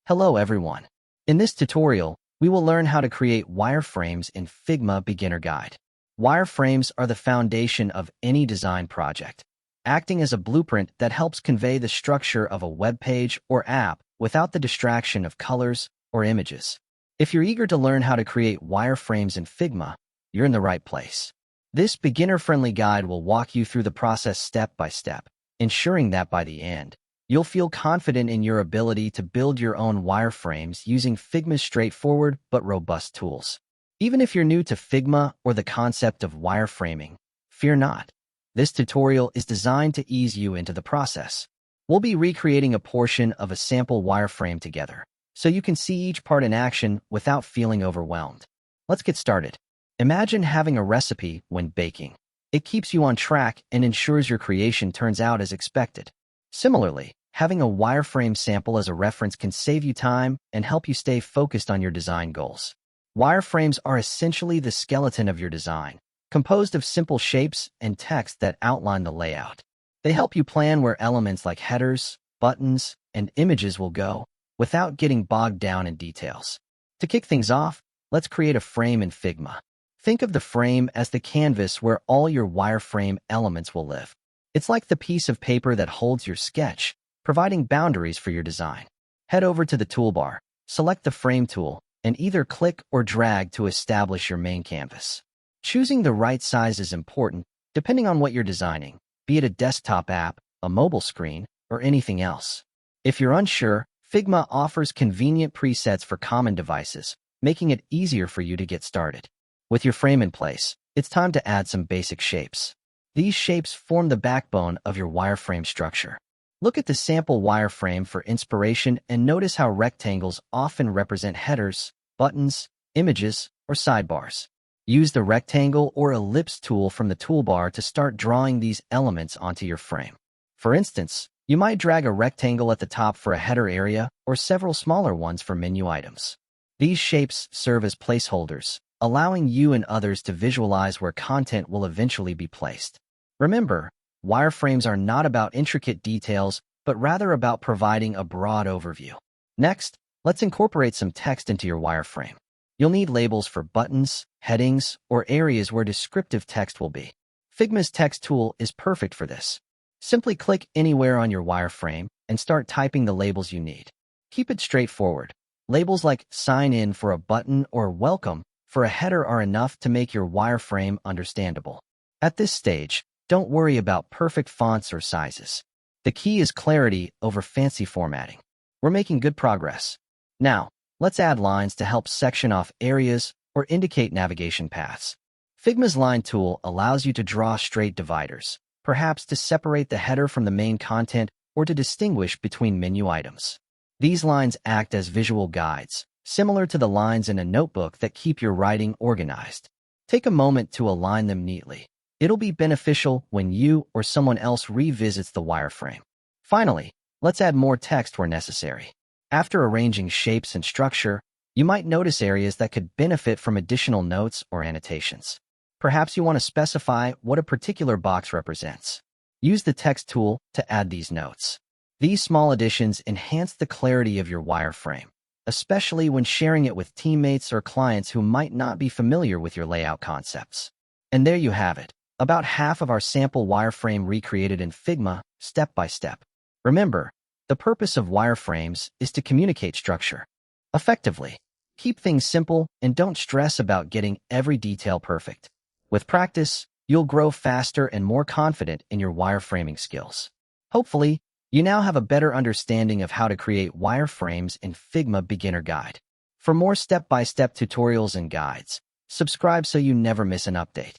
Hello everyone. In this tutorial, we will learn how to create wireframes in Figma Beginner Guide. Wireframes are the foundation of any design project, acting as a blueprint that helps convey the structure of a web page or app without the distraction of colors or images. If you're eager to learn how to create wireframes in Figma, you're in the right place. This beginner-friendly guide will walk you through the process step by step, ensuring that by the end, you'll feel confident in your ability to build your own wireframes using Figma's straightforward but robust tools. Even if you're new to Figma or the concept of wireframing, fear not. This tutorial is designed to ease you into the process. We'll be recreating a portion of a sample wireframe together, so you can see each part in action without feeling overwhelmed. Let's get started. Imagine having a recipe when baking. It keeps you on track and ensures your creation turns out as expected. Similarly, having a wireframe sample as a reference can save you time and help you stay focused on your design goals. Wireframes are essentially the skeleton of your design, composed of simple shapes and text that outline the layout. They help you plan where elements like headers, buttons, and images will go, without getting bogged down in details. To kick things off, let's create a frame in Figma. Think of the frame as the canvas where all your wireframe elements will live. It's like the piece of paper that holds your sketch, providing boundaries for your design. Head over to the toolbar, select the Frame tool, and either click or drag to establish your main canvas. Choosing the right size is important, depending on what you're designing, be it a desktop app, a mobile screen, or anything else. If you're unsure, Figma offers convenient presets for common devices, making it easier for you to get started. With your frame in place, it's time to add some basic shapes. These shapes form the backbone of your wireframe structure. Look at the sample wireframe for inspiration and notice how rectangles often represent headers, buttons, images, or sidebars. Use the rectangle or ellipse tool from the toolbar to start drawing these elements onto your frame. For instance, you might drag a rectangle at the top for a header area or several smaller ones for menu items. These shapes serve as placeholders, allowing you and others to visualize where content will eventually be placed. Remember, wireframes are not about intricate details, but rather about providing a broad overview. Next, let's incorporate some text into your wireframe. You'll need labels for buttons, headings, or areas where descriptive text will be. Figma's text tool is perfect for this. Simply click anywhere on your wireframe and start typing the labels you need. Keep it straightforward. Labels like sign in for a button or welcome for a header are enough to make your wireframe understandable. At this stage, don't worry about perfect fonts or sizes. The key is clarity over fancy formatting. We're making good progress. Now, let's add lines to help section off areas or indicate navigation paths. Figma's line tool allows you to draw straight dividers, perhaps to separate the header from the main content or to distinguish between menu items. These lines act as visual guides, similar to the lines in a notebook that keep your writing organized. Take a moment to align them neatly. It'll be beneficial when you or someone else revisits the wireframe. Finally, let's add more text where necessary. After arranging shapes and structure, you might notice areas that could benefit from additional notes or annotations. Perhaps you want to specify what a particular box represents. Use the text tool to add these notes. These small additions enhance the clarity of your wireframe, especially when sharing it with teammates or clients who might not be familiar with your layout concepts. And there you have it. About half of our sample wireframe recreated in Figma, step by step. Remember, the purpose of wireframes is to communicate structure effectively. Keep things simple and don't stress about getting every detail perfect. With practice, you'll grow faster and more confident in your wireframing skills. Hopefully, you now have a better understanding of how to create wireframes in Figma Beginner Guide. For more step-by-step tutorials and guides, subscribe so you never miss an update.